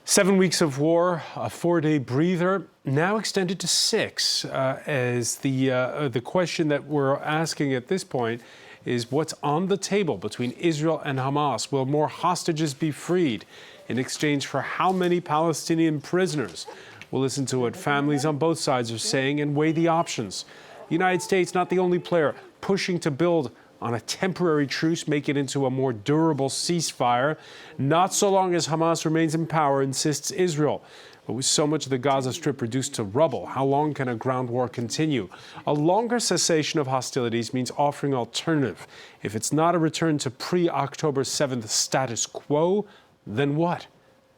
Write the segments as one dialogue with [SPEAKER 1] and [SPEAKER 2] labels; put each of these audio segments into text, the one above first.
[SPEAKER 1] 7 weeks of war, a 4-day breather, now extended to 6. As the question that we're asking at this point is what's on the table between Israel and Hamas? Will more hostages be freed in exchange for how many Palestinian prisoners? We'll listen to what families on both sides are saying and weigh the options. The United States, not the only player pushing to build on a temporary truce, make it into a more durable ceasefire. Not so long as Hamas remains in power, insists Israel. But with so much of the Gaza Strip reduced to rubble, how long can a ground war continue? A longer cessation of hostilities means offering alternative. If it's not a return to pre-October 7th status quo, then what?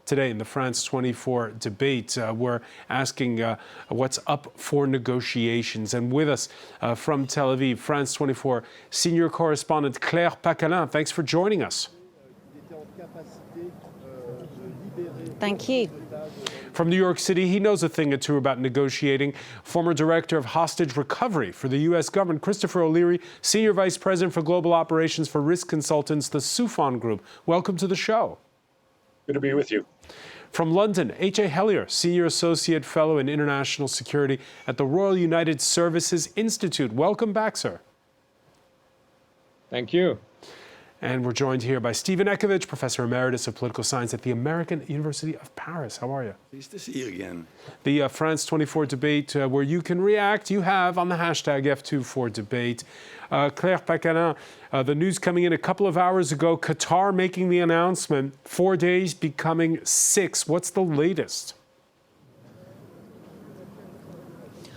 [SPEAKER 1] Today in the France 24 debate, we're asking what's up for negotiations. And with us from Tel Aviv, France 24 senior correspondent Claire Pacalin. Thanks for joining us.
[SPEAKER 2] Thank you.
[SPEAKER 1] From New York City, he knows a thing or two about negotiating. Former director of hostage recovery for the U.S. government, Christopher O'Leary, senior vice president for global operations for risk consultants, the Sufon Group. Welcome to the show.
[SPEAKER 3] Good to be with you.
[SPEAKER 1] From London, H.A. Hellier, Senior Associate Fellow in International Security at the Royal United Services Institute. Welcome back, sir.
[SPEAKER 4] Thank you.
[SPEAKER 1] And we're joined here by Stephen Ekovich, Professor Emeritus of Political Science at the American University of Paris. How are you?
[SPEAKER 5] Pleased to see you again.
[SPEAKER 1] The France 24 debate where you can react, you have on the hashtag F24debate. Claire Pacalin, the news coming in a couple of hours ago, Qatar making the announcement, 4 days becoming 6. What's the latest?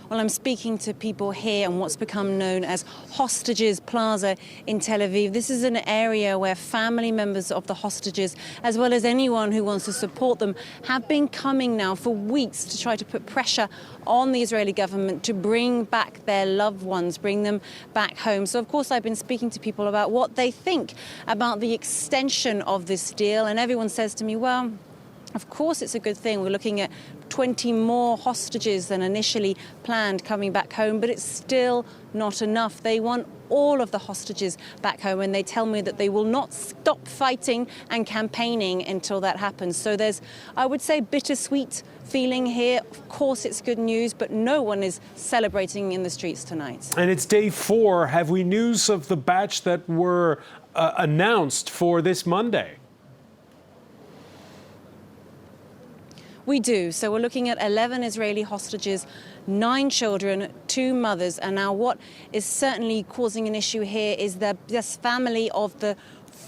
[SPEAKER 2] Well, I'm speaking to people here on what's become known as Hostages Plaza in Tel Aviv. This is an area where family members of the hostages, as well as anyone who wants to support them, have been coming now for weeks to try to put pressure on the Israeli government to bring back their loved ones, bring them back home. So, of course, I've been speaking to people about what they think about the extension of this deal, and everyone says to me, well, of course it's a good thing. We're looking at 20 more hostages than initially planned coming back home, but it's still not enough. They want all of the hostages back home, and they tell me that they will not stop fighting and campaigning until that happens. So there's, I would say, bittersweet feeling here. Of course it's good news, but no one is celebrating in the streets tonight.
[SPEAKER 1] And it's day 4. Have we news of the batch that were announced for this Monday?
[SPEAKER 2] We do. So we're looking at 11 Israeli hostages, 9 children, 2 mothers. And now what is certainly causing an issue here is this family of the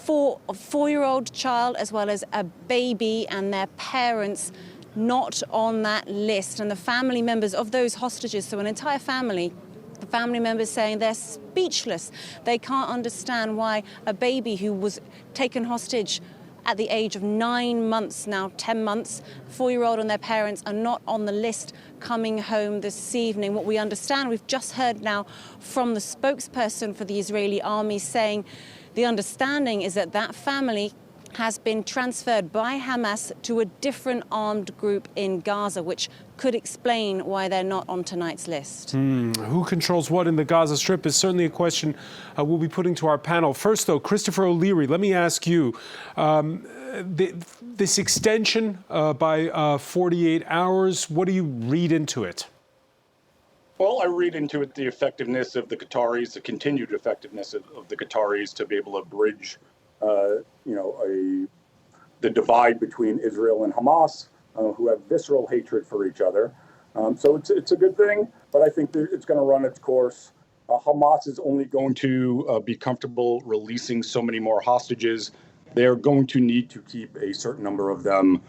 [SPEAKER 2] 4-year-old child as well as a baby and their parents not on that list. And the family members of those hostages, so an entire family, the family members saying they're speechless. They can't understand why a baby who was taken hostage at the age of 9 months, now 10 months, 4-year-old and their parents are not on the list coming home this evening. What we understand, we've just heard now from the spokesperson for the Israeli army saying the understanding is that that family has been transferred by Hamas to a different armed group in Gaza, which could explain why they're not on tonight's list.
[SPEAKER 1] Who controls what in the Gaza Strip is certainly a question we'll be putting to our panel. First, though, Christopher O'Leary, let me ask you, this extension by 48 hours, what do you read into it?
[SPEAKER 3] Well, I read into it the effectiveness of the Qataris, the continued effectiveness of the Qataris to be able to bridge the divide between Israel and Hamas, who have visceral hatred for each other. So it's a good thing, but I think it's going to run its course. Hamas is only going to be comfortable releasing so many more hostages. They're going to need to keep a certain number of them,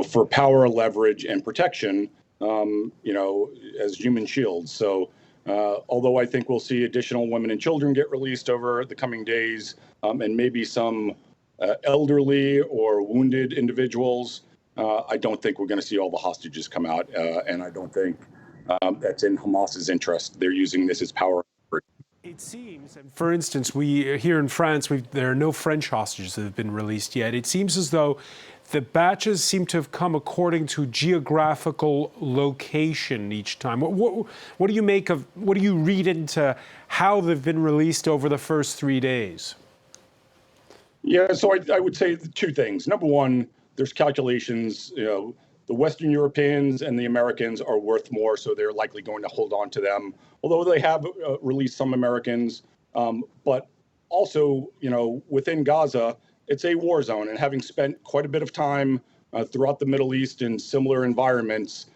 [SPEAKER 3] for power, leverage, and protection, as human shields. So although I think we'll see additional women and children get released over the coming days, and maybe some elderly or wounded individuals, I don't think we're going to see all the hostages come out, and I don't think that's in Hamas's interest. They're using this as power.
[SPEAKER 1] It seems, and for instance, we here in France, there are no French hostages that have been released yet. It seems as though the batches seem to have come according to geographical location each time. What do you make of, what do you read into how they've been released over the first 3 days?
[SPEAKER 3] Yeah, so I would say two things. Number one, there's calculations, the Western Europeans and the Americans are worth more, so they're likely going to hold on to them, although they have released some Americans. But also, within Gaza, it's a war zone. And having spent quite a bit of time throughout the Middle East in similar environments,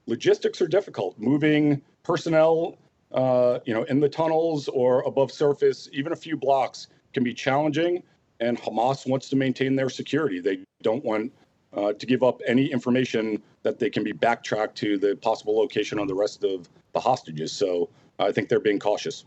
[SPEAKER 3] logistics are difficult. Moving personnel, in the tunnels or above surface, even a few blocks can be challenging. And Hamas wants to maintain their security. They don't want to give up any information that they can be backtracked to the possible location of the rest of the hostages. So I think they're being cautious.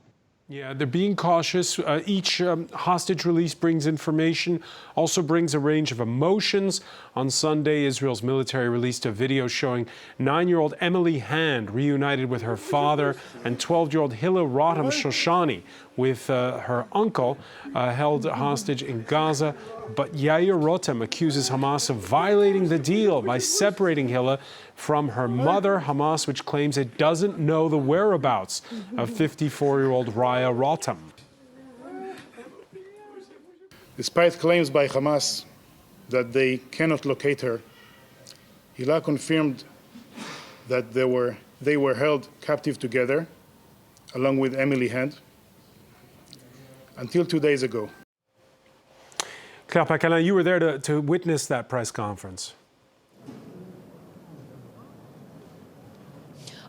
[SPEAKER 1] Yeah, they're being cautious. Each hostage release brings information, also brings a range of emotions. On Sunday, Israel's military released a video showing 9-year-old Emily Hand reunited with her father and 12-year-old Hilla Rotem Shoshani with her uncle held hostage in Gaza. But Yair Rotem accuses Hamas of violating the deal by separating Hilla from her mother, Hamas, which claims it doesn't know the whereabouts of 54-year-old Raya Rotem.
[SPEAKER 4] Despite claims by Hamas that they cannot locate her, Hilla confirmed that they were held captive together, along with Emily Hand, until 2 days ago.
[SPEAKER 1] Claire Pacalin, you were there to witness that press conference.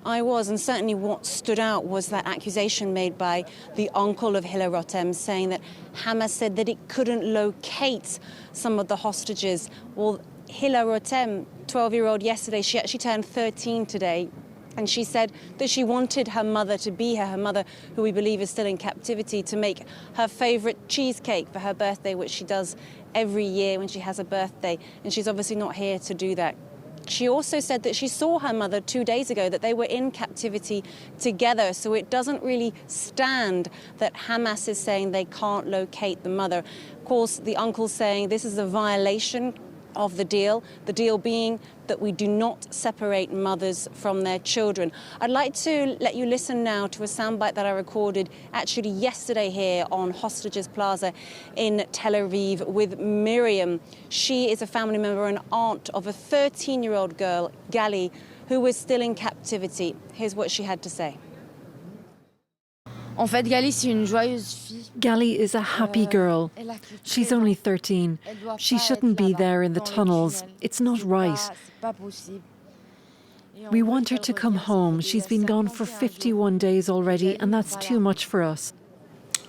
[SPEAKER 2] I was, and certainly what stood out was that accusation made by the uncle of Hilla Rotem, saying that Hamas said that it couldn't locate some of the hostages. Well, Hilla Rotem, 12-year-old yesterday, she actually turned 13 today, and she said that she wanted her mother to be here, her mother, who we believe is still in captivity, to make her favorite cheesecake for her birthday, which she does every year when she has a birthday, and she's obviously not here to do that. She also said that she saw her mother 2 days ago, that they were in captivity together. So it doesn't really stand that Hamas is saying they can't locate the mother. Of course, the uncle's saying this is a violation of the deal being that we do not separate mothers from their children. I'd like to let you listen now to a soundbite that I recorded actually yesterday here on Hostages Plaza in Tel Aviv with Miriam. She is a family member and aunt of a 13-year-old girl, Gali, who was still in captivity. Here's what she had to say.
[SPEAKER 5] En fait, Gali, c'est une joyeuse fille.
[SPEAKER 6] Gali is a happy girl. She's only 13. She shouldn't be there in the tunnels. It's not right. We want her to come home. She's been gone for 51 days already, and that's too much for us.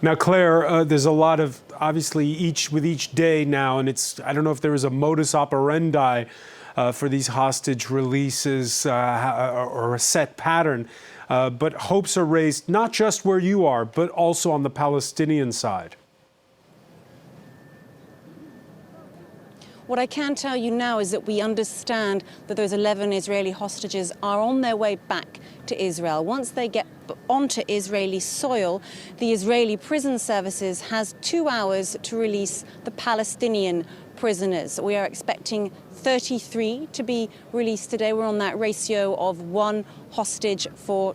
[SPEAKER 1] Now, Claire, there's a lot of, obviously, with each day now, and I don't know if there is a modus operandi for these hostage releases or a set pattern, but hopes are raised not just where you are, but also on the Palestinian side.
[SPEAKER 2] What I can tell you now is that we understand that those 11 Israeli hostages are on their way back to Israel. Once they get onto Israeli soil, the Israeli prison services has 2 hours to release the Palestinian prisoners. We are expecting 33 to be released today. We're on that ratio of 1 hostage for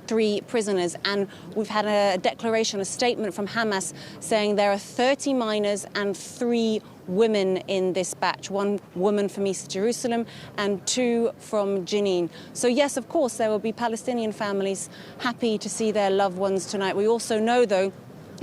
[SPEAKER 2] 3 prisoners, and we've had a declaration, a statement from Hamas saying there are 30 minors and 3 women in this batch, 1 woman from East Jerusalem and 2 from Jenin. So yes, of course, there will be Palestinian families happy to see their loved ones tonight. We also know, though,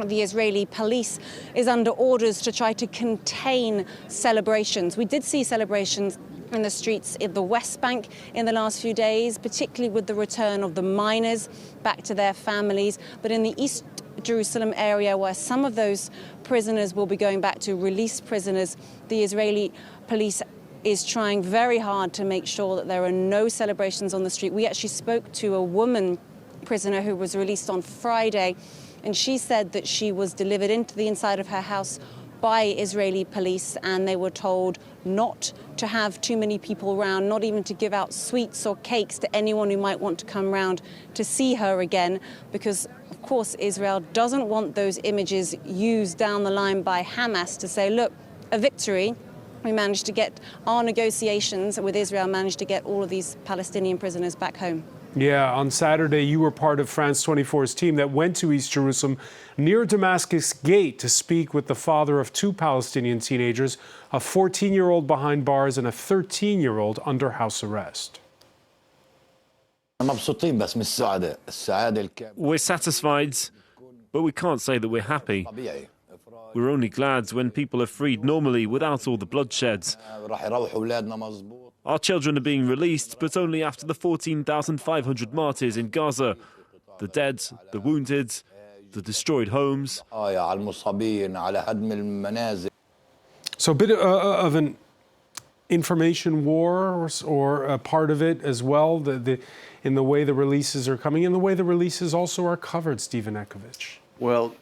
[SPEAKER 2] the Israeli police is under orders to try to contain celebrations. We did see celebrations in the streets in the West Bank in the last few days, particularly with the return of the miners back to their families. But in the East Jerusalem area, where some of those prisoners will be going back to released prisoners, the Israeli police is trying very hard to make sure that there are no celebrations on the street. We actually spoke to a woman prisoner who was released on Friday, and she said that she was delivered into the inside of her house by Israeli police, and they were told not to have too many people around, not even to give out sweets or cakes to anyone who might want to come round to see her again, because, of course, Israel doesn't want those images used down the line by Hamas to say, look, a victory. We managed to get, our negotiations with Israel managed to get all of these Palestinian prisoners back home.
[SPEAKER 1] Yeah, on Saturday, you were part of France 24's team that went to East Jerusalem near Damascus Gate to speak with the father of two Palestinian teenagers, a 14-year-old behind bars and a 13-year-old under house arrest.
[SPEAKER 7] We're satisfied, but we can't say that we're happy. We're only glad when people are freed normally without all the bloodshed. Our children are being released, but only after the 14,500 martyrs in Gaza. The dead, the wounded, the destroyed homes.
[SPEAKER 1] So a bit of an information war or a part of it as well, in the way the releases are coming, and the way the releases also are covered, Stephen Ekovich.
[SPEAKER 8] Well,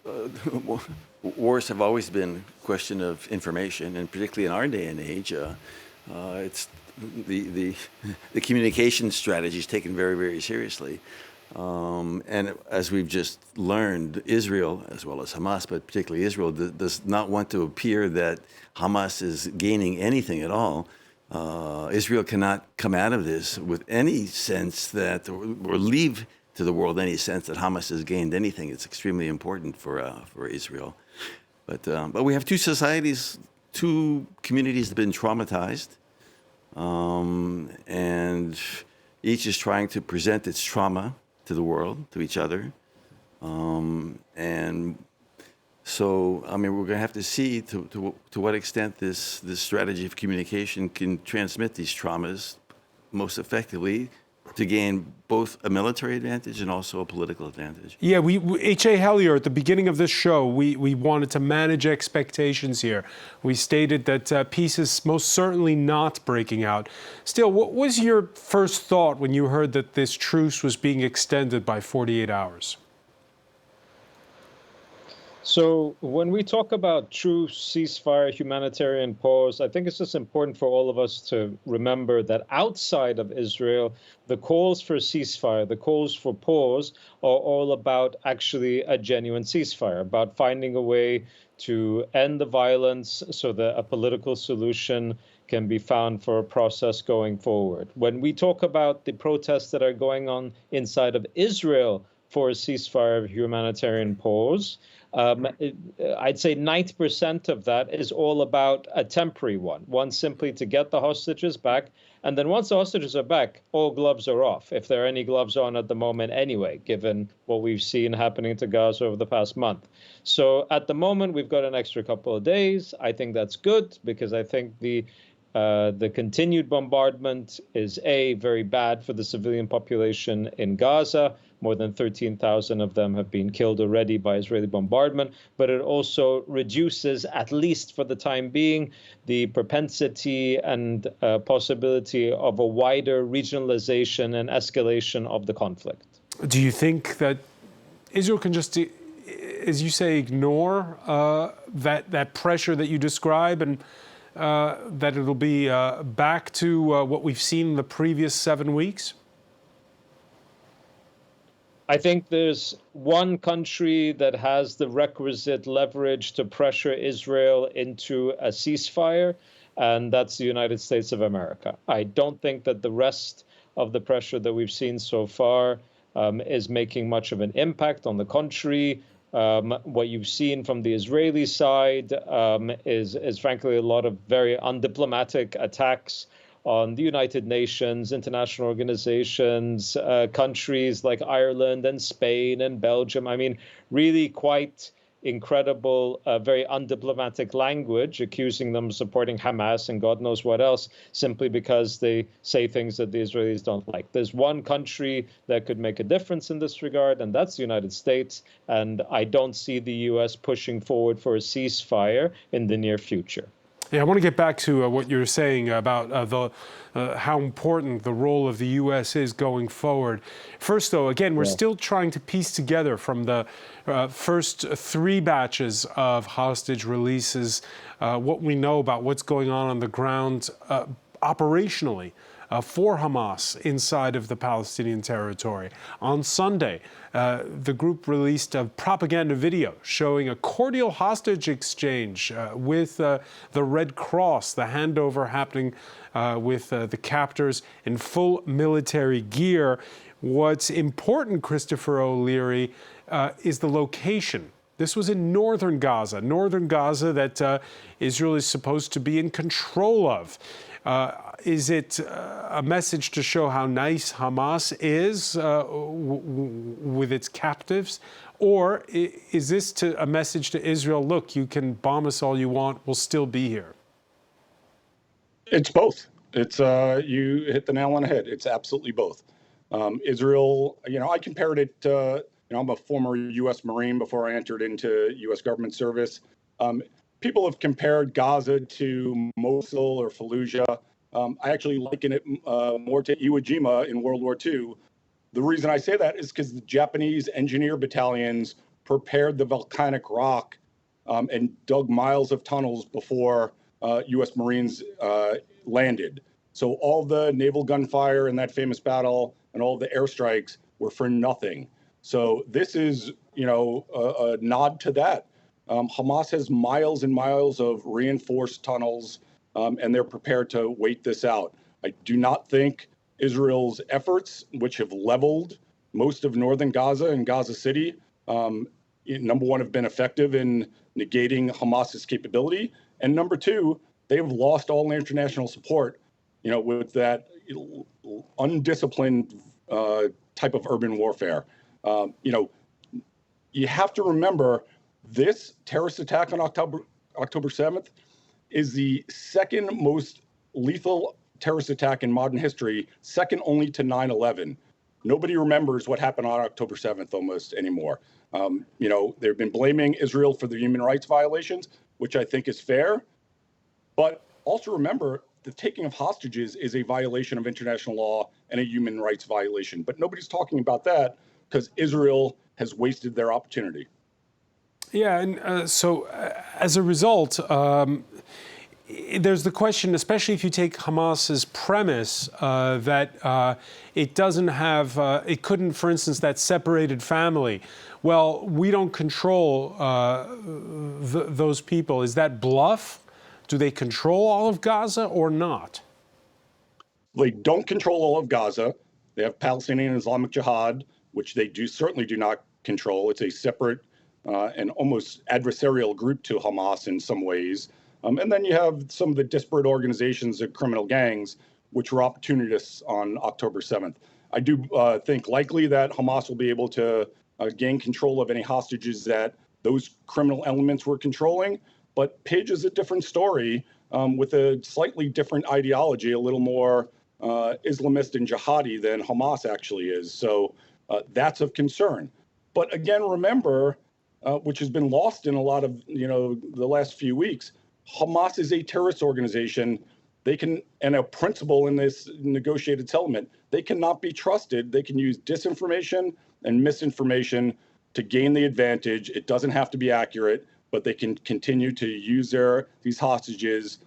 [SPEAKER 8] wars have always been a question of information, and particularly in our day and age, it's the communication strategy is taken very, very seriously. And as we've just learned, Israel, as well as Hamas, but particularly Israel, does not want to appear that Hamas is gaining anything at all. Israel cannot come out of this with any sense that, or leave to the world any sense that Hamas has gained anything. It's extremely important for Israel. But we have two societies, two communities that have been traumatized, and each is trying to present its trauma to the world, to each other. And so, I mean, we're going to have to see to what extent this strategy of communication can transmit these traumas most effectively to gain both a military advantage and also a political advantage.
[SPEAKER 1] Yeah, H.A. Hellier, at the beginning of this show, we wanted to manage expectations here. We stated that peace is most certainly not breaking out. Still, what was your first thought when you heard that this truce was being extended by 48 hours?
[SPEAKER 9] So when we talk about truce, ceasefire, humanitarian pause, I think it's just important for all of us to remember that outside of Israel, the calls for ceasefire, the calls for pause are all about actually a genuine ceasefire, about finding a way to end the violence so that a political solution can be found for a process going forward. When we talk about the protests that are going on inside of Israel for a ceasefire, humanitarian pause, I'd say 90% of that is all about a temporary one simply to get the hostages back. And then once the hostages are back, all gloves are off, if there are any gloves on at the moment anyway, given what we've seen happening to Gaza over the past month. So at the moment, we've got an extra couple of days. I think that's good because I think the continued bombardment is very bad for the civilian population in Gaza. More than 13,000 of them have been killed already by Israeli bombardment, but it also reduces, at least for the time being, the propensity and possibility of a wider regionalization and escalation of the conflict.
[SPEAKER 1] Do you think that Israel can just, as you say, ignore that pressure that you describe, and that it'll be back to what we've seen in the previous 7 weeks?
[SPEAKER 9] I think there's one country that has the requisite leverage to pressure Israel into a ceasefire, and that's the United States of America. I don't think that the rest of the pressure that we've seen so far is making much of an impact. On the contrary, what you've seen from the Israeli side is frankly a lot of very undiplomatic attacks on the United Nations, international organizations, countries like Ireland and Spain and Belgium. I mean, really quite incredible, very undiplomatic language, accusing them of supporting Hamas and God knows what else, simply because they say things that the Israelis don't like. There's one country that could make a difference in this regard, and that's the United States. And I don't see the U.S. pushing forward for a ceasefire in the near future.
[SPEAKER 1] Yeah, I want to get back to what you're saying about how important the role of the U.S. is going forward. First, though, again, we're still trying to piece together from the first 3 batches of hostage releases what we know about what's going on the ground operationally for Hamas inside of the Palestinian territory. On Sunday, the group released a propaganda video showing a cordial hostage exchange with the Red Cross, the handover happening with the captors in full military gear. What's important, Christopher O'Leary, is the location. This was in northern Gaza that Israel is supposed to be in control of. Is it a message to show how nice Hamas is with its captives? Or is this a message to Israel, look, you can bomb us all you want, we'll still be here?
[SPEAKER 3] It's both. It's you hit the nail on the head. It's absolutely both. Israel, I compared it to, I'm a former U.S. Marine before I entered into U.S. government service. People have compared Gaza to Mosul or Fallujah. I actually liken it more to Iwo Jima in World War II. The reason I say that is because the Japanese engineer battalions prepared the volcanic rock and dug miles of tunnels before U.S. Marines landed. So all the naval gunfire in that famous battle and all the airstrikes were for nothing. So this is, a nod to that. Hamas has miles and miles of reinforced tunnels, and they're prepared to wait this out. I do not think Israel's efforts, which have leveled most of northern Gaza and Gaza City, number one, have been effective in negating Hamas's capability. And number two, they've lost all international support, with that undisciplined type of urban warfare. You have to remember this terrorist attack on October 7th is the second most lethal terrorist attack in modern history, second only to 9/11. Nobody remembers what happened on October 7th almost anymore. They've been blaming Israel for the human rights violations, which I think is fair. But also remember, the taking of hostages is a violation of international law and a human rights violation. But nobody's talking about that because Israel has wasted their opportunity.
[SPEAKER 1] Yeah, and so as a result, there's the question, especially if you take Hamas's premise that it doesn't have, it couldn't, for instance, that separated family. Well, we don't control those people. Is that bluff? Do they control all of Gaza or not?
[SPEAKER 3] They don't control all of Gaza. They have Palestinian Islamic Jihad, which they certainly do not control. It's a separate and almost adversarial group to Hamas in some ways. And then you have some of the disparate organizations and criminal gangs, which were opportunists on October 7th. I do think likely that Hamas will be able to gain control of any hostages that those criminal elements were controlling. But Page is a different story with a slightly different ideology, a little more Islamist and jihadi than Hamas actually is. So that's of concern. But again, remember, which has been lost in a lot of, the last few weeks, Hamas is a terrorist organization. They can, and a principle in this negotiated settlement, they cannot be trusted. They can use disinformation and misinformation to gain the advantage. It doesn't have to be accurate, but they can continue to use these hostages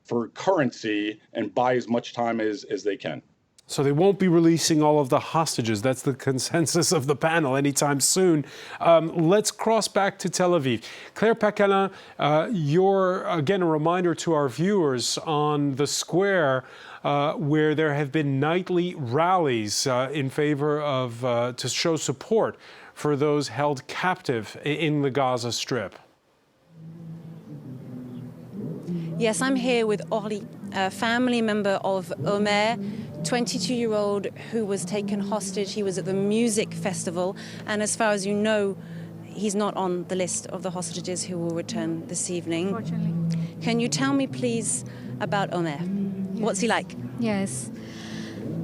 [SPEAKER 3] for currency and buy as much time as they can.
[SPEAKER 1] So they won't be releasing all of the hostages. That's the consensus of the panel anytime soon. Let's cross back to Tel Aviv. Claire Pacalin, you're, again, a reminder to our viewers on the square where there have been nightly rallies in favor of, to show support for those held captive in the Gaza Strip.
[SPEAKER 2] Yes, I'm here with Orly, a family member of Omer, 22-year-old who was taken hostage. He was at the music festival, and as far as you know, he's not on the list of the hostages who will return this evening.
[SPEAKER 5] Unfortunately.
[SPEAKER 2] Can you tell me, please, about Omer? What's he like?
[SPEAKER 5] Yes.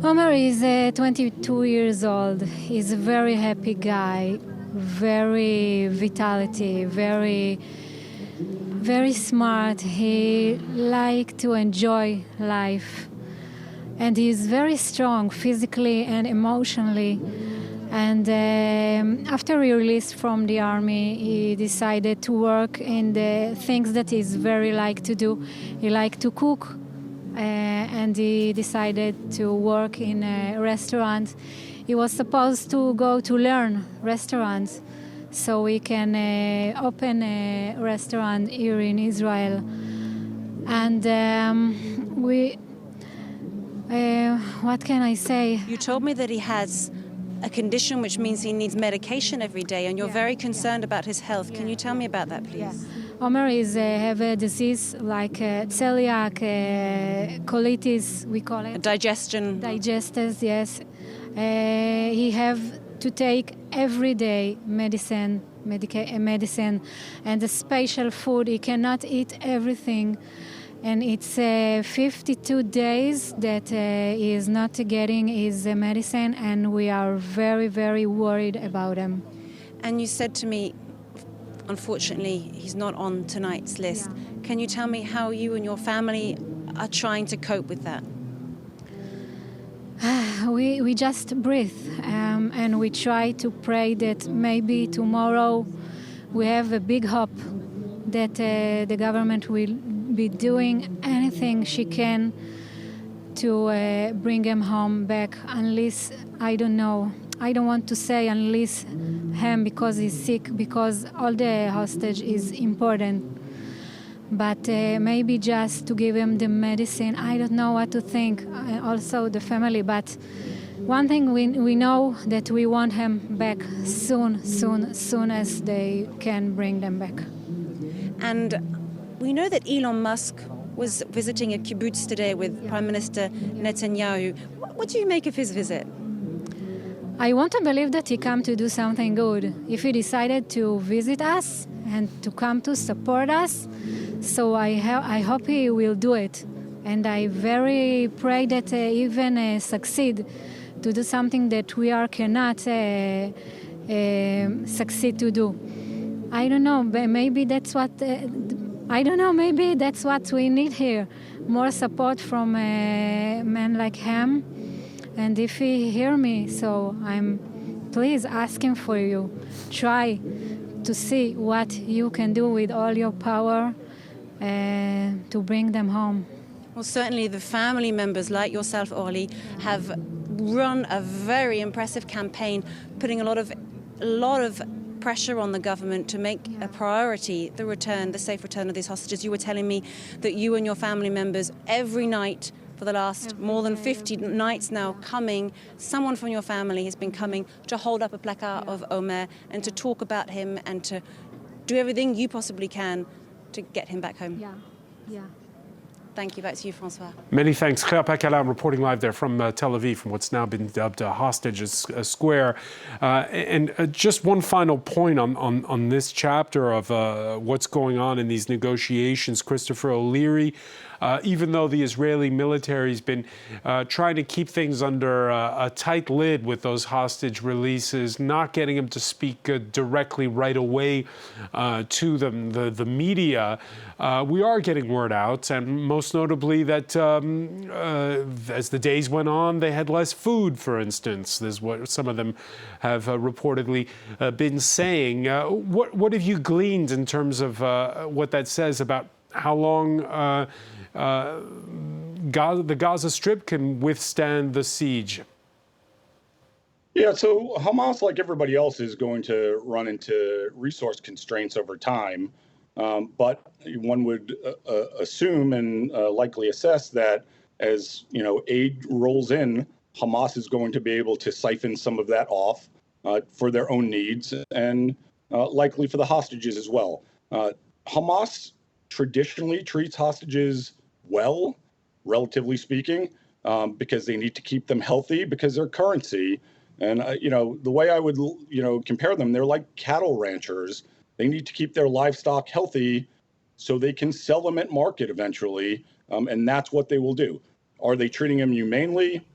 [SPEAKER 5] Omar is 22 years old. He's a very happy guy, very vitality, very very smart. He liked to enjoy life. And he's very strong physically and emotionally. And after he released from the army, he decided to work in the things that he's very like to do. He liked to cook, and he decided to work in a restaurant. He was supposed to go to learn restaurants, so we can open a restaurant here in Israel. And what can I say?
[SPEAKER 2] You told me that he has a condition which means he needs medication every day, and you're very concerned about his health. Can you tell me about that, please?
[SPEAKER 5] Omar have a disease like celiac, colitis, we call it.
[SPEAKER 2] Digestion.
[SPEAKER 5] Digestus, yes. He have to take every day medicine and a special food. He cannot eat everything. And it's 52 days that he is not getting his medicine, and we are very, very worried about him.
[SPEAKER 2] And you said to me, unfortunately, he's not on tonight's list. Yeah. Can you tell me how you and your family are trying to cope with that?
[SPEAKER 5] We just breathe, and we try to pray that maybe tomorrow we have a big hope that the government will be doing anything she can to bring him home back, unless, I don't know, I don't want to say unless him because he's sick, because all the hostage is important. But maybe just to give him the medicine. I don't know what to think, also the family. But one thing we know that we want him back soon as they can bring them back.
[SPEAKER 2] And we know that Elon Musk was visiting a kibbutz today with Prime Minister Netanyahu. What do you make of his visit?
[SPEAKER 5] I want to believe that he came to do something good. If he decided to visit us and to come to support us, so I hope he will do it. And I very pray that he even succeed to do something that we cannot succeed to do. I don't know, but maybe that's what... I don't know, maybe that's what we need here. More support from a man like him. And if he hear me, so I'm please asking for you. Try to see what you can do with all your power to bring them home.
[SPEAKER 2] Well, certainly the family members like yourself, Orly, have run a very impressive campaign, putting a lot of pressure on the government to make a priority the safe return of these hostages. You were telling me that you and your family members every night for the last more than 50 nights now someone from your family has been coming to hold up a placard of Omer and to talk about him and to do everything you possibly can to get him back home.
[SPEAKER 5] Yeah.
[SPEAKER 2] Thank you. Back to you, Francois.
[SPEAKER 1] Many thanks. Chaya Kalam reporting live there from Tel Aviv, from what's now been dubbed Hostage Square. And just one final point on this chapter of what's going on in these negotiations. Christopher O'Leary, even though the Israeli military's been trying to keep things under a tight lid with those hostage releases, not getting them to speak directly right away to them, the media, we are getting word out, and most notably that as the days went on, they had less food, for instance. This is what some of them have reportedly been saying. What have you gleaned in terms of what that says about how long the Gaza Strip can withstand the siege?
[SPEAKER 3] Yeah, so Hamas, like everybody else, is going to run into resource constraints over time. But one would assume and likely assess that as aid rolls in, Hamas is going to be able to siphon some of that off for their own needs and likely for the hostages as well. Hamas traditionally treats hostages well, relatively speaking, because they need to keep them healthy because they're currency. And the way I would compare them, they're like cattle ranchers. They need to keep their livestock healthy so they can sell them at market eventually, and that's what they will do. Are they treating them humanely?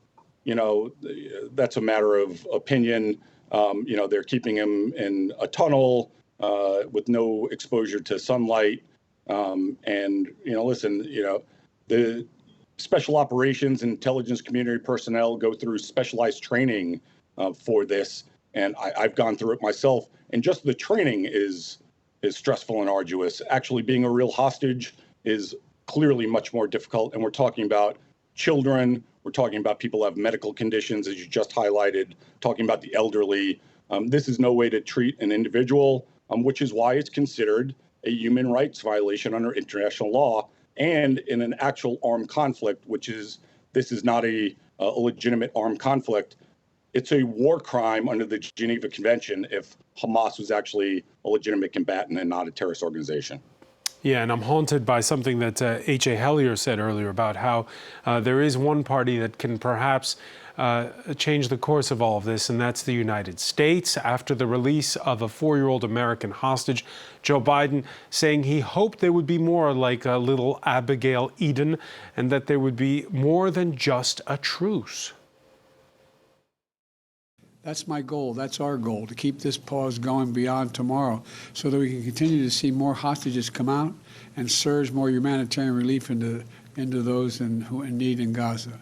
[SPEAKER 3] That's a matter of opinion. They're keeping them in a tunnel with no exposure to sunlight. And, listen, the special operations and intelligence community personnel go through specialized training for this. And I've gone through it myself. And just the training is stressful and arduous. Actually being a real hostage is clearly much more difficult. And we're talking about children. We're talking about people who have medical conditions, as you just highlighted, talking about the elderly. This is no way to treat an individual, which is why it's considered a human rights violation under international law. And in an actual armed conflict, this is not a legitimate armed conflict. It's a war crime under the Geneva Convention if Hamas was actually a legitimate combatant and not a terrorist organization.
[SPEAKER 1] Yeah, and I'm haunted by something that H.A. Hellier said earlier about how there is one party that can perhaps change the course of all of this, and that's the United States. After the release of a 4-year-old American hostage, Joe Biden saying he hoped there would be more like a little Abigail Eden, and that there would be more than just a truce.
[SPEAKER 10] That's my goal. That's our goal, to keep this pause going beyond tomorrow so that we can continue to see more hostages come out and surge more humanitarian relief into those who in need in Gaza.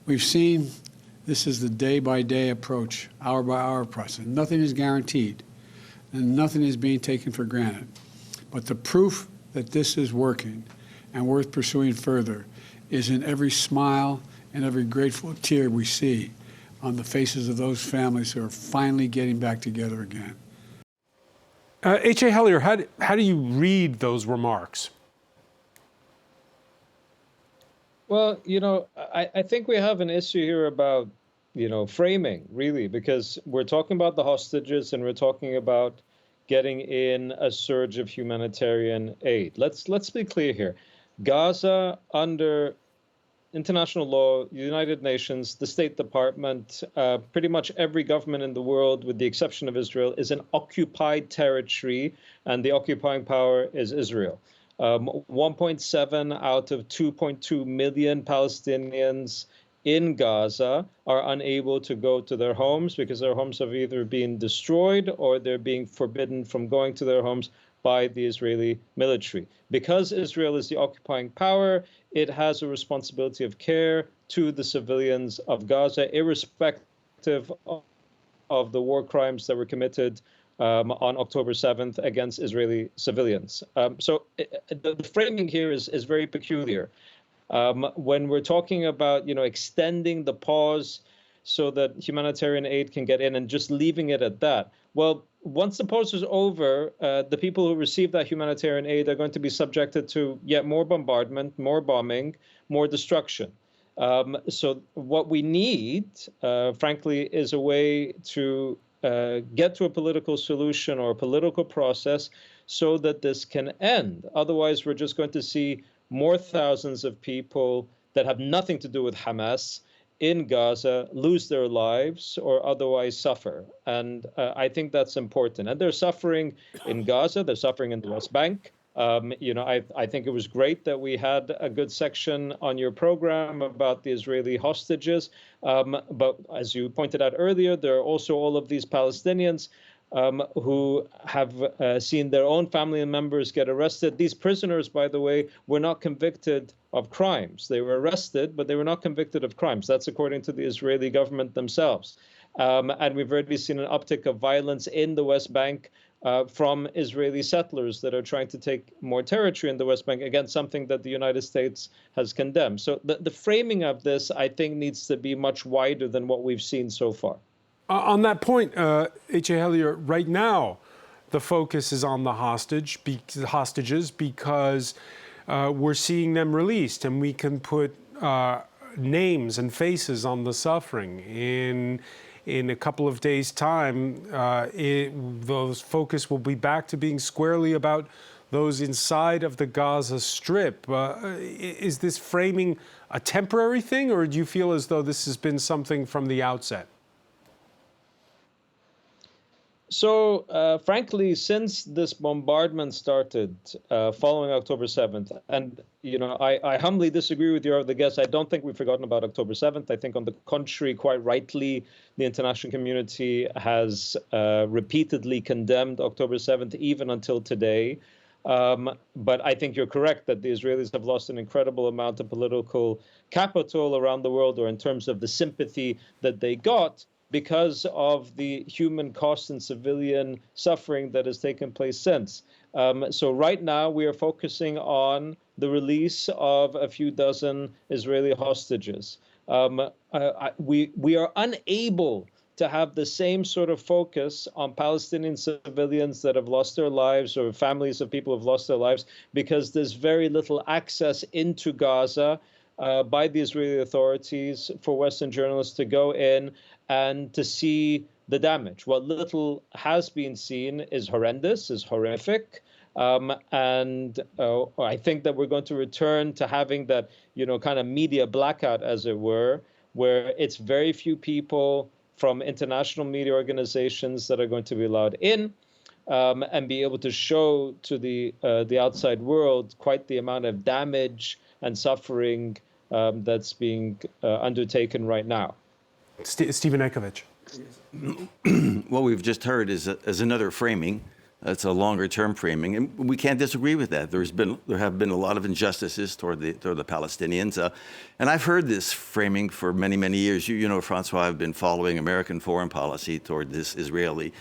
[SPEAKER 10] We've seen this is the day-by-day approach, hour-by-hour process. Nothing is guaranteed, and nothing is being taken for granted. But the proof that this is working and worth pursuing further is in every smile and every grateful tear we see on the faces of those families who are finally getting back together again.
[SPEAKER 1] H.A. Hellier, how do you read those remarks?
[SPEAKER 9] Well, I think we have an issue here about, framing, really, because we're talking about the hostages and we're talking about getting in a surge of humanitarian aid. Let's be clear here. Gaza, under international law, United Nations, the State Department, pretty much every government in the world, with the exception of Israel, is an occupied territory, and the occupying power is Israel. 1.7 out of 2.2 million Palestinians in Gaza are unable to go to their homes because their homes have either been destroyed or they're being forbidden from going to their homes by the Israeli military. Because Israel is the occupying power, it has a responsibility of care to the civilians of Gaza, irrespective of the war crimes that were committed on October 7th against Israeli civilians. So the framing here is very peculiar. When we're talking about, extending the pause so that humanitarian aid can get in and just leaving it at that, well, once the pause is over, the people who receive that humanitarian aid are going to be subjected to yet more bombardment, more bombing, more destruction. So what we need, frankly, is a way to get to a political solution or a political process so that this can end. Otherwise, we're just going to see more thousands of people that have nothing to do with Hamas in Gaza lose their lives or otherwise suffer. And I think that's important. And they're suffering in Gaza, they're suffering in the West Bank. I think it was great that we had a good section on your program about the Israeli hostages. But as you pointed out earlier, there are also all of these Palestinians who have seen their own family members get arrested. These prisoners, by the way, were not convicted of crimes. They were arrested, but they were not convicted of crimes. That's according to the Israeli government themselves. And we've already seen an uptick of violence in the West Bank from Israeli settlers that are trying to take more territory in the West Bank, again, something that the United States has condemned. So the framing of this, I think, needs to be much wider than what we've seen so far.
[SPEAKER 1] On that point, H.A. Hellier, right now, the focus is on the hostages because we're seeing them released, and we can put names and faces on the suffering. In a couple of days' time, those focus will be back to being squarely about those inside of the Gaza Strip. Is this framing a temporary thing, or do you feel as though this has been something from the outset?
[SPEAKER 9] So, frankly, since this bombardment started following October 7th, and, I humbly disagree with your other guests. I don't think we've forgotten about October 7th. I think, on the contrary, quite rightly, the international community has repeatedly condemned October 7th, even until today. But I think you're correct that the Israelis have lost an incredible amount of political capital around the world, or in terms of the sympathy that they got, because of the human cost and civilian suffering that has taken place since. So right now we are focusing on the release of a few dozen Israeli hostages. We are unable to have the same sort of focus on Palestinian civilians that have lost their lives, or families of people who have lost their lives, because there's very little access into Gaza by the Israeli authorities for Western journalists to go in and to see the damage. What little has been seen is horrendous, is horrific. And I think that we're going to return to having that, kind of media blackout, as it were, where it's very few people from international media organizations that are going to be allowed in, and be able to show to the outside world quite the amount of damage and suffering that's being undertaken right now.
[SPEAKER 1] Stephen Ekovich.
[SPEAKER 8] What we've just heard is another framing. It's a longer-term framing, and we can't disagree with that. There have been a lot of injustices toward the Palestinians, and I've heard this framing for many, many years. You know, Francois, I've been following American foreign policy toward the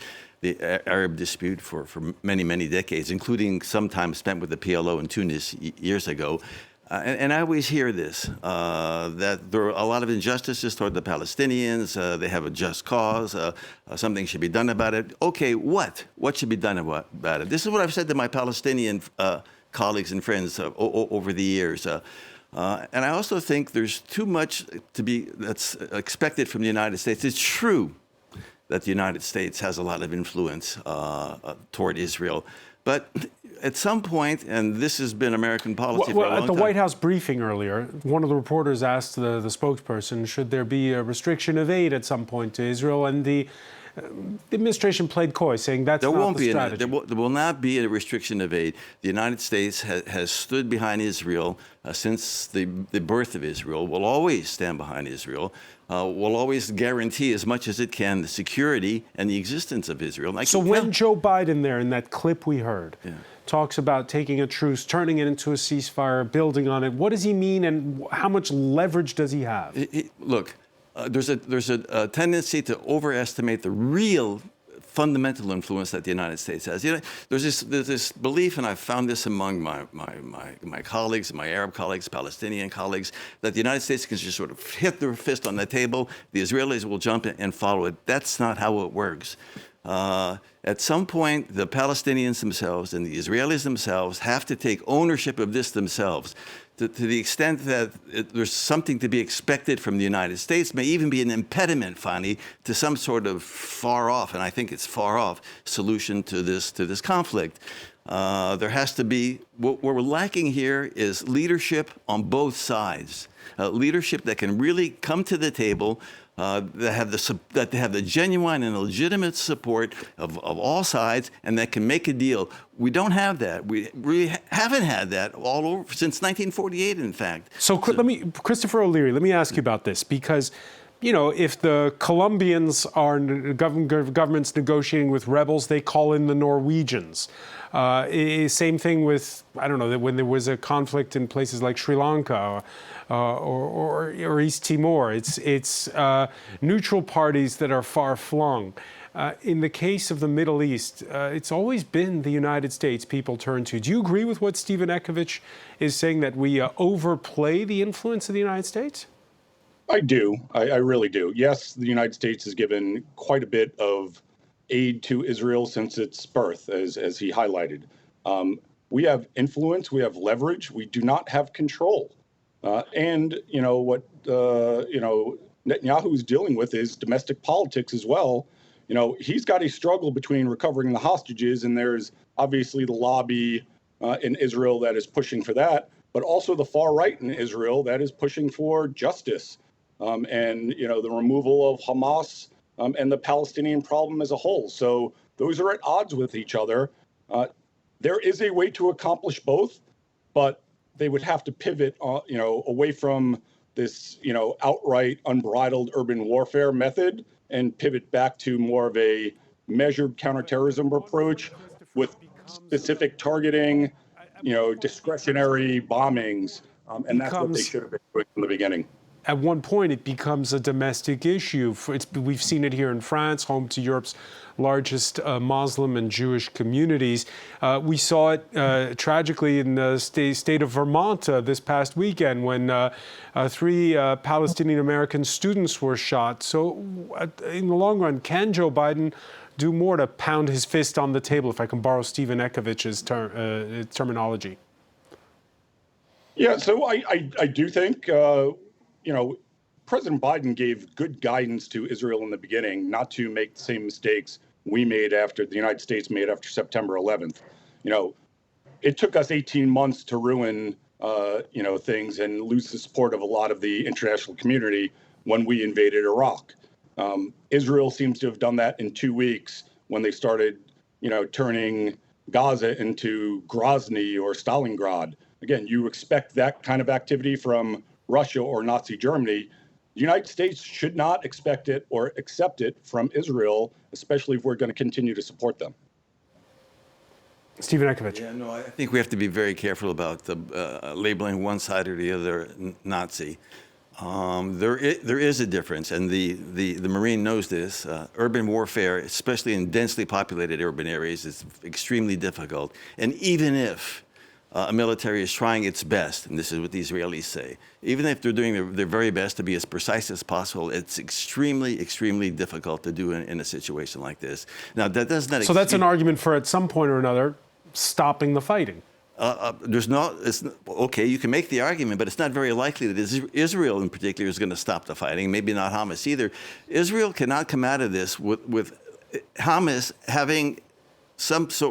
[SPEAKER 8] Arab dispute for many, many decades, including some time spent with the PLO in Tunis years ago. And I always hear this, that there are a lot of injustices toward the Palestinians. They have a just cause. Something should be done about it. Okay, what? What should be done about it? This is what I've said to my Palestinian colleagues and friends over the years. And I also think there's too much that's expected from the United States. It's true that the United States has a lot of influence toward Israel, but at some point, and this has been American policy for a long time.
[SPEAKER 1] At the White House briefing earlier, one of the reporters asked the spokesperson, should there be a restriction of aid at some point to Israel? And the administration played coy, saying that's not the strategy.
[SPEAKER 8] There will not be a restriction of aid. The United States has stood behind Israel since the birth of Israel, will always stand behind Israel, will always guarantee as much as it can the security and the existence of Israel.
[SPEAKER 1] So when Joe Biden there, in that clip we heard, talks about taking a truce, turning it into a ceasefire, building on it, what does he mean, and how much leverage does he have?
[SPEAKER 8] Look, there's a tendency to overestimate the real fundamental influence that the United States has. There's this belief, and I've found this among my colleagues, my Arab colleagues, Palestinian colleagues, that the United States can just sort of hit their fist on the table, the Israelis will jump in and follow it. That's not how it works. At some point, the Palestinians themselves and the Israelis themselves have to take ownership of this themselves. To the extent that there's something to be expected from the United States, may even be an impediment, finally, to some sort of far-off, and I think it's far-off, solution to this conflict. There has to be, what we're lacking here is leadership on both sides, leadership that can really come to the table, that have the genuine and legitimate support of all sides, and that can make a deal. We don't have that. We really haven't had that all over since 1948, in fact.
[SPEAKER 1] So Christopher O'Leary, let me ask you about this, because if the Colombians are governments negotiating with rebels, they call in the Norwegians. Same thing with, I don't know, when there was a conflict in places like Sri Lanka or East Timor. It's neutral parties that are far-flung. In the case of the Middle East, it's always been the United States people turn to. Do you agree with what Stephen Ekovich is saying, that we overplay the influence of the United States?
[SPEAKER 3] I do. I really do. Yes, the United States has given quite a bit of aid to Israel since its birth, as he highlighted. We have influence. We have leverage. We do not have control. And what Netanyahu is dealing with is domestic politics as well. He's got a struggle between recovering the hostages, and there's obviously the lobby in Israel that is pushing for that, but also the far right in Israel that is pushing for justice. And the removal of Hamas and the Palestinian problem as a whole. So those are at odds with each other. There is a way to accomplish both, but they would have to pivot, away from this, outright unbridled urban warfare method and pivot back to more of a measured counterterrorism approach with specific targeting, discretionary bombings, and that's what they should have been doing from the beginning.
[SPEAKER 1] At one point, it becomes a domestic issue. We've seen it here in France, home to Europe's largest Muslim and Jewish communities. We saw it tragically in the state of Vermont this past weekend when 3 Palestinian American students were shot. So in the long run, can Joe Biden do more to pound his fist on the table, if I can borrow Stephen Ekovich's terminology?
[SPEAKER 3] Yeah, so I do think, President Biden gave good guidance to Israel in the beginning not to make the same mistakes the United States made after September 11th. It took us 18 months to ruin, things and lose the support of a lot of the international community when we invaded Iraq. Israel seems to have done that in 2 weeks when they started, turning Gaza into Grozny or Stalingrad. Again, you expect that kind of activity from Russia or Nazi Germany. The United States should not expect it or accept it from Israel, especially if we're going to continue to support them.
[SPEAKER 1] Stephen Ekovich.
[SPEAKER 8] Yeah, no, I think we have to be very careful about labeling one side or the other Nazi. There is a difference, and the Marine knows this. Urban warfare, especially in densely populated urban areas, is extremely difficult. And even if a military is trying its best, and this is what the Israelis say, even if they're doing their very best to be as precise as possible, it's extremely, extremely difficult to do in a situation like this. Now, that does not.
[SPEAKER 1] So that's an argument for, at some point or another, stopping the fighting.
[SPEAKER 8] Okay, you can make the argument, but it's not very likely that Israel in particular is going to stop the fighting, maybe not Hamas either. Israel cannot come out of this with Hamas having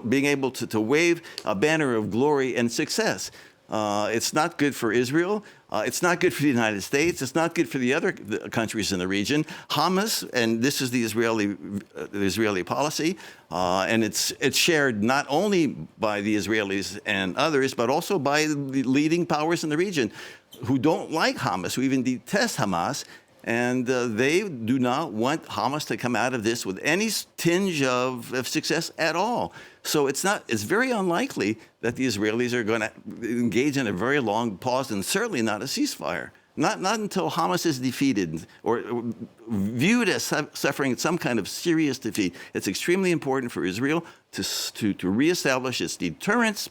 [SPEAKER 8] being able to wave a banner of glory and success. It's not good for Israel. It's not good for the United States. It's not good for the other countries in the region. Hamas, and this is the Israeli policy, and it's shared not only by the Israelis and others, but also by the leading powers in the region who don't like Hamas, who even detest Hamas. And they do not want Hamas to come out of this with any tinge of success at all. So it's very unlikely that the Israelis are going to engage in a very long pause, and certainly not a ceasefire. Not until Hamas is defeated or viewed as suffering some kind of serious defeat. It's extremely important for Israel to reestablish its deterrence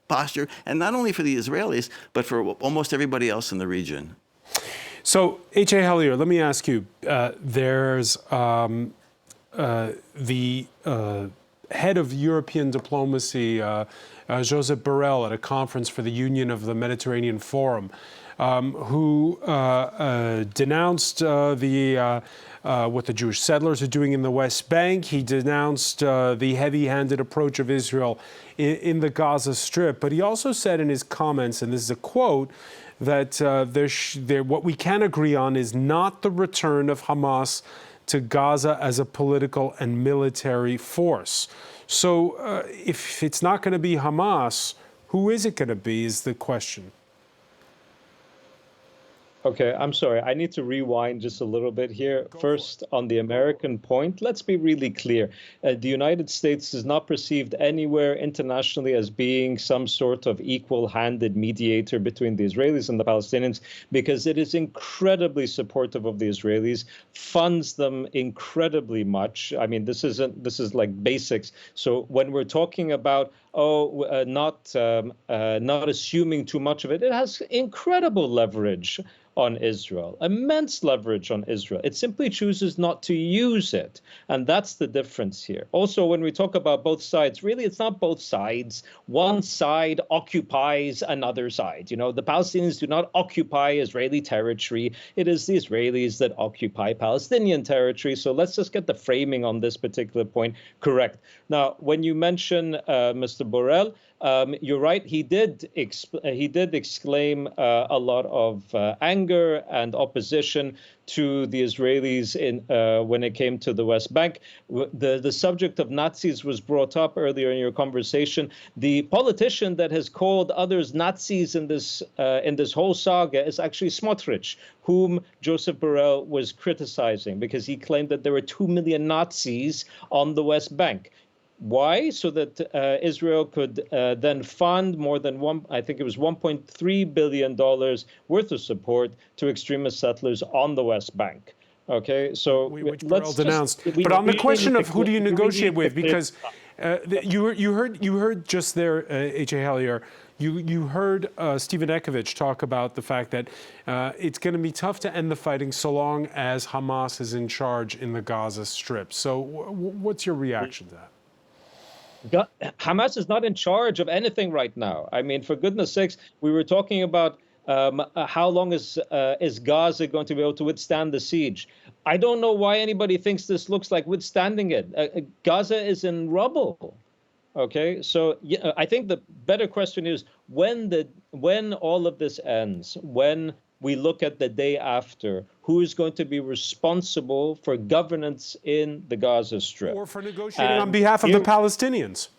[SPEAKER 8] posture, and not only for the Israelis, but for almost everybody else in the region.
[SPEAKER 1] So, H.A. Hellier, let me ask you, there's the head of European diplomacy, Josep Borrell, at a conference for the Union of the Mediterranean Forum, who denounced what the Jewish settlers are doing in the West Bank. He denounced the heavy-handed approach of Israel in the Gaza Strip. But he also said in his comments, and this is a quote, that what we can agree on is not the return of Hamas to Gaza as a political and military force. So if it's not going to be Hamas, who is it going to be is the question.
[SPEAKER 9] Okay, I'm sorry. I need to rewind just a little bit here. First, on the American point, let's be really clear. The United States is not perceived anywhere internationally as being some sort of equal-handed mediator between the Israelis and the Palestinians, because it is incredibly supportive of the Israelis, funds them incredibly much. I mean, this is like basics. So when we're talking about not assuming too much of it, it has incredible leverage on Israel, immense leverage on Israel. It simply chooses not to use it. And that's the difference here. Also, when we talk about both sides, really, it's not both sides. One side occupies another side. You know, the Palestinians do not occupy Israeli territory. It is the Israelis that occupy Palestinian territory. So let's just get the framing on this particular point correct. Now, when you mention Mr. Borrell, you're right. He did exclaim a lot of anger and opposition to the Israelis when it came to the West Bank. The subject of Nazis was brought up earlier in your conversation. The politician that has called others Nazis in this whole saga is actually Smotrich, whom Joseph Borrell was criticizing because he claimed that there were 2 million Nazis on the West Bank. Why? So that Israel could then fund more than $1.3 billion worth of support to extremist settlers on the West Bank. Okay, so
[SPEAKER 1] which Burrell denounced. But on the question of who do you negotiate with, because you heard just there, H.A. Hellier, you heard Stephen Ekovich talk about the fact that it's going to be tough to end the fighting so long as Hamas is in charge in the Gaza Strip. So what's your reaction to that?
[SPEAKER 9] Hamas is not in charge of anything right now. I mean, for goodness sakes, we were talking about how long is Gaza going to be able to withstand the siege? I don't know why anybody thinks this looks like withstanding it. Gaza is in rubble. Okay, so I think the better question is when all of this ends, when we look at the day after, who is going to be responsible for governance in the Gaza Strip?
[SPEAKER 1] Or for negotiating on behalf of the Palestinians.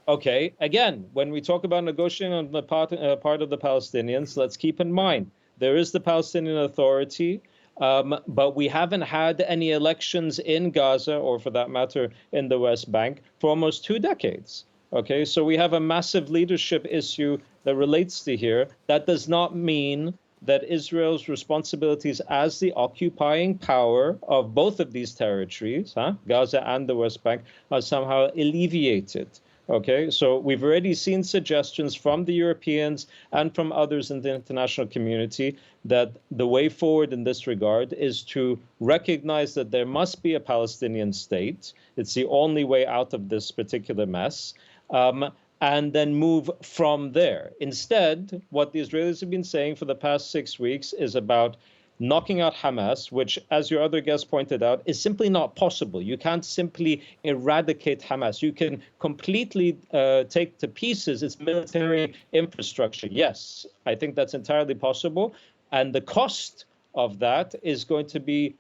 [SPEAKER 9] Okay, again, when we talk about negotiating on the part of the Palestinians, let's keep in mind, there is the Palestinian Authority, but we haven't had any elections in Gaza, or for that matter, in the West Bank, for almost 2 decades. Okay, so we have a massive leadership issue that relates to here. That does not mean that Israel's responsibilities as the occupying power of both of these territories, Gaza and the West Bank, are somehow alleviated. Okay, so we've already seen suggestions from the Europeans and from others in the international community that the way forward in this regard is to recognize that there must be a Palestinian state. It's the only way out of this particular mess. And then move from there. Instead, what the Israelis have been saying for the past 6 weeks is about knocking out Hamas, which, as your other guest pointed out, is simply not possible. You can't simply eradicate Hamas. You can completely take to pieces its military infrastructure. Yes, I think that's entirely possible. And the cost of that is going to be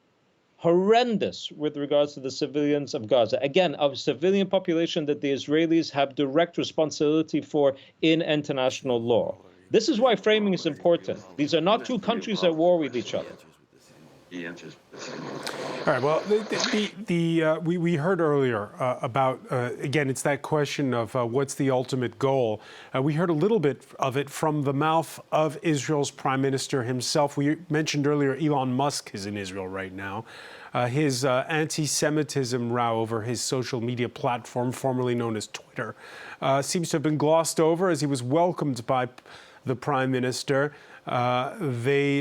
[SPEAKER 9] horrendous with regards to the civilians of Gaza. Again, a civilian population that the Israelis have direct responsibility for in international law. This is why framing is important. These are not two countries at war with each other.
[SPEAKER 1] All right. Well, we heard earlier about, again, it's that question of what's the ultimate goal. We heard a little bit of it from the mouth of Israel's prime minister himself. We mentioned earlier Elon Musk is in Israel right now. His anti-Semitism row over his social media platform, formerly known as Twitter, seems to have been glossed over as he was welcomed by the prime minister. He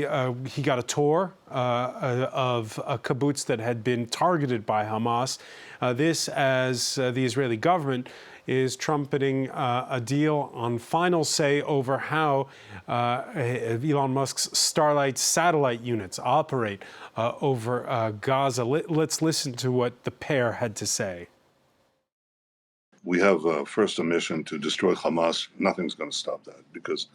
[SPEAKER 1] got a tour of a kibbutz that had been targeted by Hamas. This, as the Israeli government is trumpeting a deal on final say over how Elon Musk's Starlight satellite units operate over Gaza. Let's listen to what the pair had to say.
[SPEAKER 11] We have first a mission to destroy Hamas. Nothing's going to stop that, because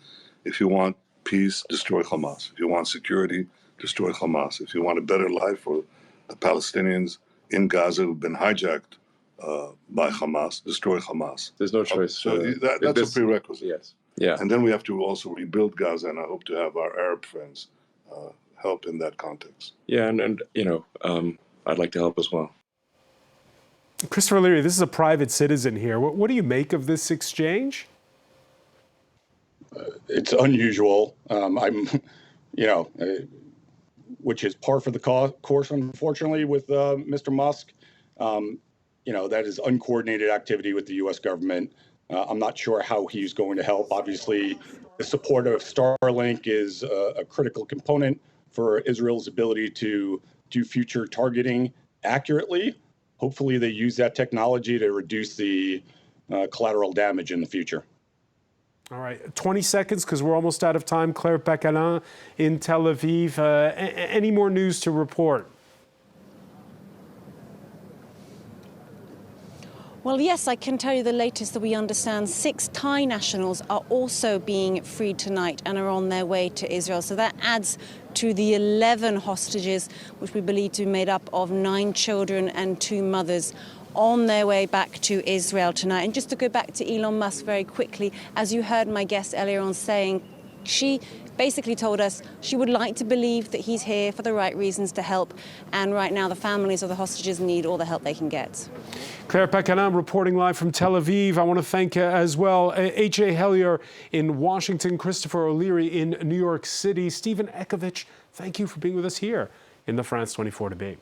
[SPEAKER 11] if you want peace, destroy Hamas. If you want security, destroy Hamas. If you want a better life for the Palestinians in Gaza who've been hijacked by Hamas, destroy Hamas.
[SPEAKER 12] There's no choice.
[SPEAKER 11] So that's a prerequisite.
[SPEAKER 12] Yes. Yeah.
[SPEAKER 11] And then we have to also rebuild Gaza, and I hope to have our Arab friends help in that context.
[SPEAKER 12] Yeah, and I'd like to help as well.
[SPEAKER 1] Christopher Leary, this is a private citizen here. What do you make of this exchange?
[SPEAKER 3] It's unusual. Which is par for the course, unfortunately, with Mr. Musk. That is uncoordinated activity with the U.S. government. I'm not sure how he's going to help. Obviously, the support of Starlink is a critical component for Israel's ability to do future targeting accurately. Hopefully, they use that technology to reduce the collateral damage in the future.
[SPEAKER 1] All right, 20 seconds because we're almost out of time. Claire Bacalin in Tel Aviv. Any more news to report?
[SPEAKER 2] Well, yes, I can tell you the latest that we understand. 6 Thai nationals are also being freed tonight and are on their way to Israel. So that adds to the 11 hostages, which we believe to be made up of 9 children and 2 mothers, on their way back to Israel tonight. And just to go back to Elon Musk very quickly, as you heard my guest earlier on saying, she basically told us she would like to believe that he's here for the right reasons to help. And right now, the families of the hostages need all the help they can get.
[SPEAKER 1] Claire Pekaram reporting live from Tel Aviv. I want to thank as well H.A. Hellier in Washington, Christopher O'Leary in New York City. Stephen Ekovich, thank you for being with us here in the France 24 debate.